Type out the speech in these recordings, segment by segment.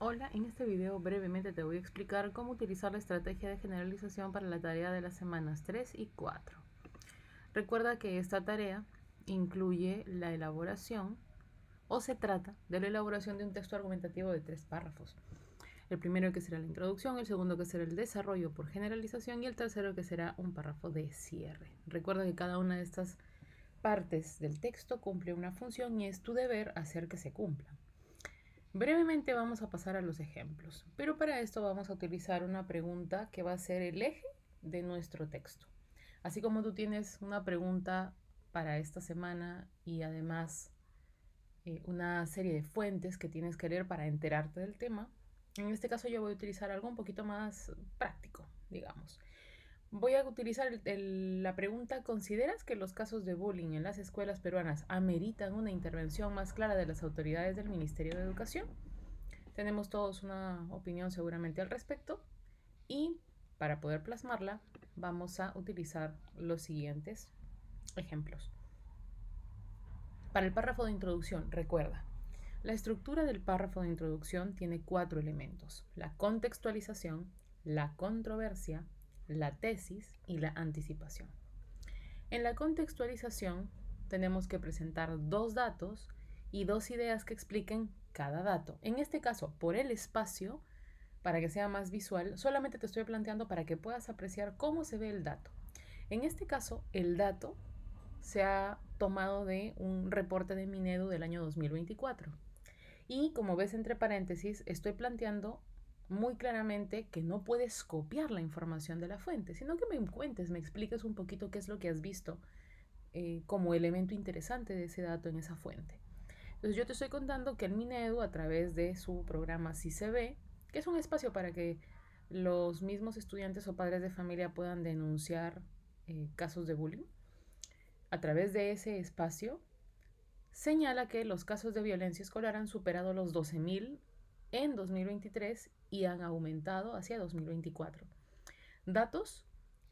Hola, en este video brevemente te voy a explicar cómo utilizar la estrategia de generalización para la tarea de las semanas 3 y 4. Recuerda que esta tarea incluye la elaboración o se trata de la elaboración de un texto argumentativo de 3 párrafos. El primero que será la introducción, el segundo que será el desarrollo por generalización y el tercero que será un párrafo de cierre. Recuerda que cada una de estas partes del texto cumple una función y es tu deber hacer que se cumplan. Brevemente vamos a pasar a los ejemplos, pero para esto vamos a utilizar una pregunta que va a ser el eje de nuestro texto. Así como tú tienes una pregunta para esta semana y además una serie de fuentes que tienes que leer para enterarte del tema, en este caso yo voy a utilizar algo un poquito más práctico, digamos. Voy a utilizar la pregunta: ¿consideras que los casos de bullying en las escuelas peruanas ameritan una intervención más clara de las autoridades del Ministerio de Educación? Tenemos todos una opinión seguramente al respecto y para poder plasmarla vamos a utilizar los siguientes ejemplos. Para el párrafo de introducción, recuerda, la estructura del párrafo de introducción tiene 4 elementos: la contextualización, la controversia, la tesis y la anticipación. En la contextualización tenemos que presentar 2 datos y 2 ideas que expliquen cada dato. En este caso, por el espacio, para que sea más visual, solamente te estoy planteando para que puedas apreciar cómo se ve el dato. En este caso, el dato se ha tomado de un reporte de Minedu del año 2024. Y como ves entre paréntesis, estoy planteando muy claramente que no puedes copiar la información de la fuente, sino que me cuentes, me expliques un poquito qué es lo que has visto como elemento interesante de ese dato en esa fuente. Entonces yo te estoy contando que el Minedu, a través de su programa Si se ve, que es un espacio para que los mismos estudiantes o padres de familia puedan denunciar casos de bullying, a través de ese espacio señala que los casos de violencia escolar han superado los 12.000 en 2023 y han aumentado hacia 2024. Datos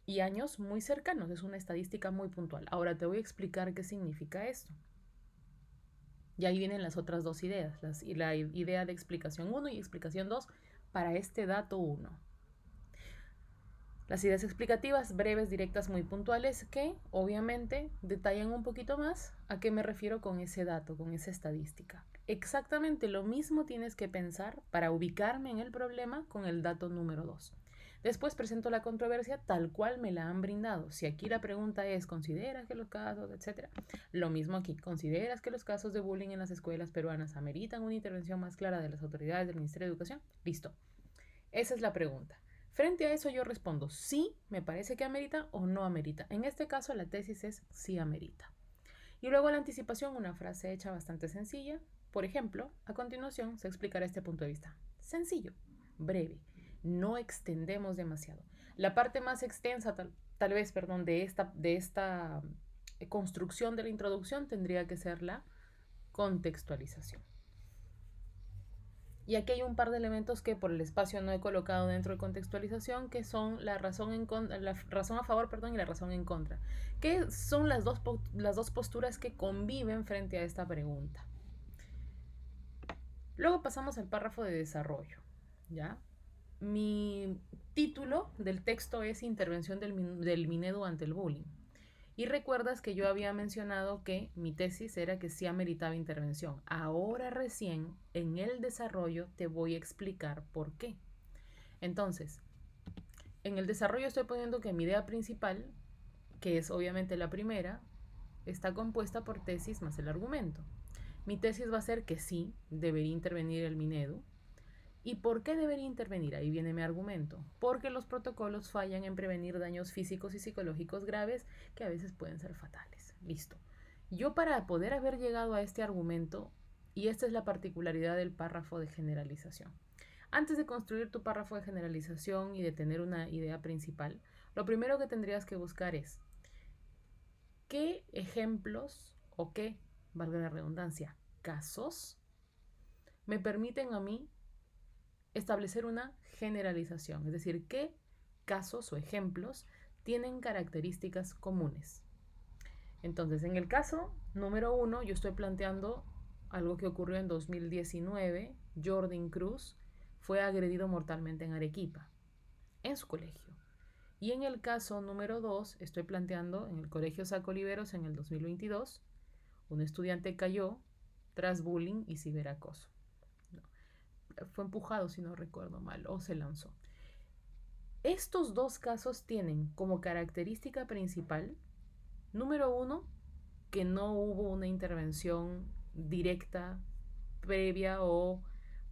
y años muy cercanos, es una estadística muy puntual. Ahora te voy a explicar qué significa esto. Y ahí vienen las otras 2 ideas, la idea de explicación 1 y explicación 2 para este dato 1. Las ideas explicativas breves, directas, muy puntuales que obviamente detallan un poquito más a qué me refiero con ese dato, con esa estadística. Exactamente lo mismo tienes que pensar para ubicarme en el problema con el dato número 2. Después presento la controversia tal cual me la han brindado. Si aquí la pregunta es: ¿consideras que los casos, etcétera? Lo mismo aquí: ¿consideras que los casos de bullying en las escuelas peruanas ameritan una intervención más clara de las autoridades del Ministerio de Educación? Listo. Esa es la pregunta. Frente a eso yo respondo: sí, me parece que amerita o no amerita. En este caso la tesis es sí amerita. Y luego la anticipación, una frase hecha bastante sencilla. Por ejemplo, a continuación se explicará este punto de vista. Sencillo, breve, no extendemos demasiado. La parte más extensa tal vez, de esta construcción de la introducción tendría que ser la contextualización. Y aquí hay un par de elementos que por el espacio no he colocado dentro de contextualización, que son la razón a favor, y la razón en contra, que son las dos posturas que conviven frente a esta pregunta. Luego pasamos al párrafo de desarrollo, ¿ya? Mi título del texto es Intervención del Minedu ante el bullying. Y recuerdas que yo había mencionado que mi tesis era que sí ameritaba intervención. Ahora recién en el desarrollo te voy a explicar por qué. Entonces, en el desarrollo estoy poniendo que mi idea principal, que es obviamente la primera, está compuesta por tesis más el argumento. Mi tesis va a ser que sí, debería intervenir el Minedu. ¿Y por qué debería intervenir? Ahí viene mi argumento. Porque los protocolos fallan en prevenir daños físicos y psicológicos graves que a veces pueden ser fatales. Listo. Yo, para poder haber llegado a este argumento, y esta es la particularidad del párrafo de generalización, antes de construir tu párrafo de generalización y de tener una idea principal, lo primero que tendrías que buscar es qué ejemplos o qué, valga la redundancia, casos me permiten a mí establecer una generalización, es decir, qué casos o ejemplos tienen características comunes. Entonces, en el caso número 1, yo estoy planteando algo que ocurrió en 2019. Jordan Cruz fue agredido mortalmente en Arequipa, en su colegio. Y en el caso número 2, estoy planteando en el Colegio Saco Oliveros en el 2022, un estudiante cayó tras bullying y ciberacoso. No, fue empujado, si no recuerdo mal, o se lanzó. Estos dos casos tienen como característica principal, número 1, que no hubo una intervención directa, previa o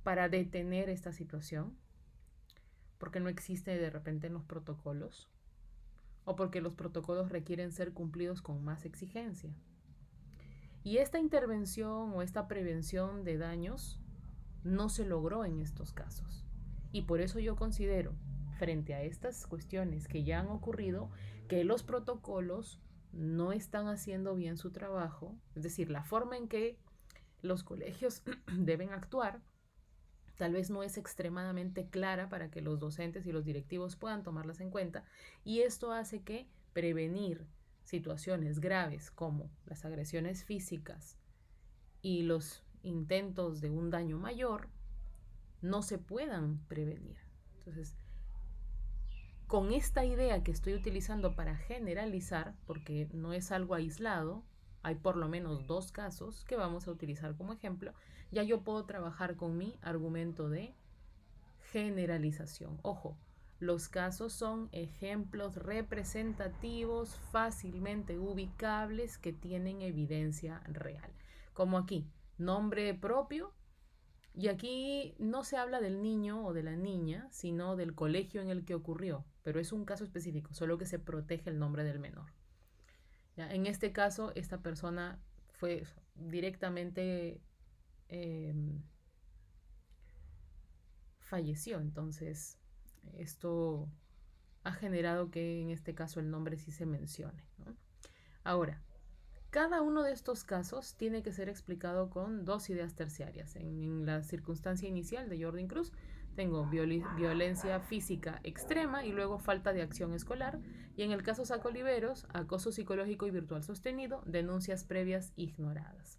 para detener esta situación, porque no existe de repente en los protocolos, o porque los protocolos requieren ser cumplidos con más exigencia. Y esta intervención o esta prevención de daños no se logró en estos casos. Y por eso yo considero, frente a estas cuestiones que ya han ocurrido, que los protocolos no están haciendo bien su trabajo, es decir, la forma en que los colegios deben actuar tal vez no es extremadamente clara para que los docentes y los directivos puedan tomarlas en cuenta, y esto hace que prevenir situaciones graves como las agresiones físicas y los intentos de un daño mayor no se puedan prevenir. Entonces, con esta idea que estoy utilizando para generalizar, porque no es algo aislado, hay por lo menos 2 casos que vamos a utilizar como ejemplo, ya yo puedo trabajar con mi argumento de generalización. Ojo, los casos son ejemplos representativos fácilmente ubicables que tienen evidencia real. Como aquí, nombre propio. Y aquí no se habla del niño o de la niña, sino del colegio en el que ocurrió. Pero es un caso específico, solo que se protege el nombre del menor. ¿Ya? En este caso, esta persona fue directamente falleció. Entonces, esto ha generado que en este caso el nombre sí se mencione, ¿no? Ahora, cada uno de estos casos tiene que ser explicado con 2 ideas terciarias. En la circunstancia inicial de Jordan Cruz tengo violencia física extrema y luego falta de acción escolar. Y en el caso Saco Oliveros, acoso psicológico y virtual sostenido, denuncias previas ignoradas.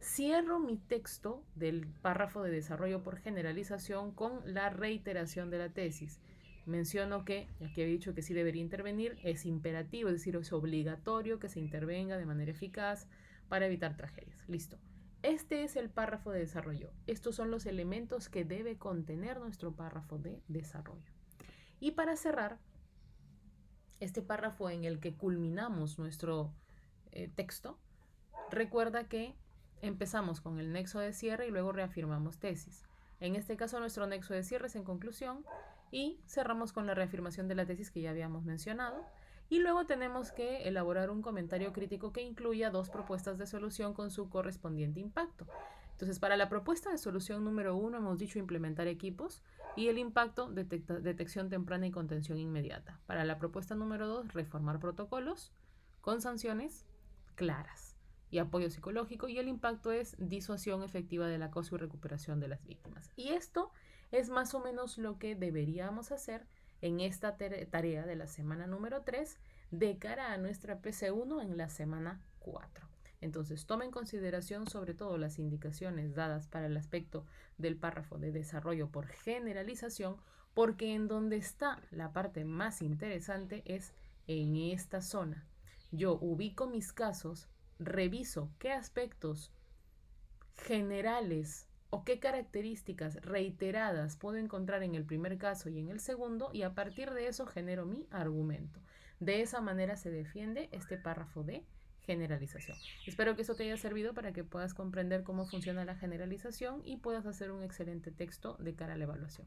Cierro mi texto del párrafo de desarrollo por generalización con la reiteración de la tesis. Menciono que, ya que he dicho que sí debería intervenir, es imperativo, es decir, es obligatorio que se intervenga de manera eficaz para evitar tragedias. Listo. Este es el párrafo de desarrollo. Estos son los elementos que debe contener nuestro párrafo de desarrollo. Y para cerrar, este párrafo en el que culminamos nuestro texto, recuerda que empezamos con el nexo de cierre y luego reafirmamos tesis. En este caso, nuestro nexo de cierre es en conclusión y cerramos con la reafirmación de la tesis que ya habíamos mencionado. Y luego tenemos que elaborar un comentario crítico que incluya 2 propuestas de solución con su correspondiente impacto. Entonces, para la propuesta de solución número 1 hemos dicho implementar equipos y el impacto, detección temprana y contención inmediata. Para la propuesta número 2, reformar protocolos con sanciones claras y apoyo psicológico, y el impacto es disuasión efectiva del acoso y recuperación de las víctimas. Y esto es más o menos lo que deberíamos hacer en esta tarea de la semana número 3 de cara a nuestra PC1 en la semana 4. Entonces, toma en consideración sobre todo las indicaciones dadas para el aspecto del párrafo de desarrollo por generalización, porque en donde está la parte más interesante es en esta zona. Yo ubico mis casos, reviso qué aspectos generales o qué características reiteradas puedo encontrar en el primer caso y en el segundo, y a partir de eso genero mi argumento. De esa manera se defiende este párrafo de generalización. Espero que eso te haya servido para que puedas comprender cómo funciona la generalización y puedas hacer un excelente texto de cara a la evaluación.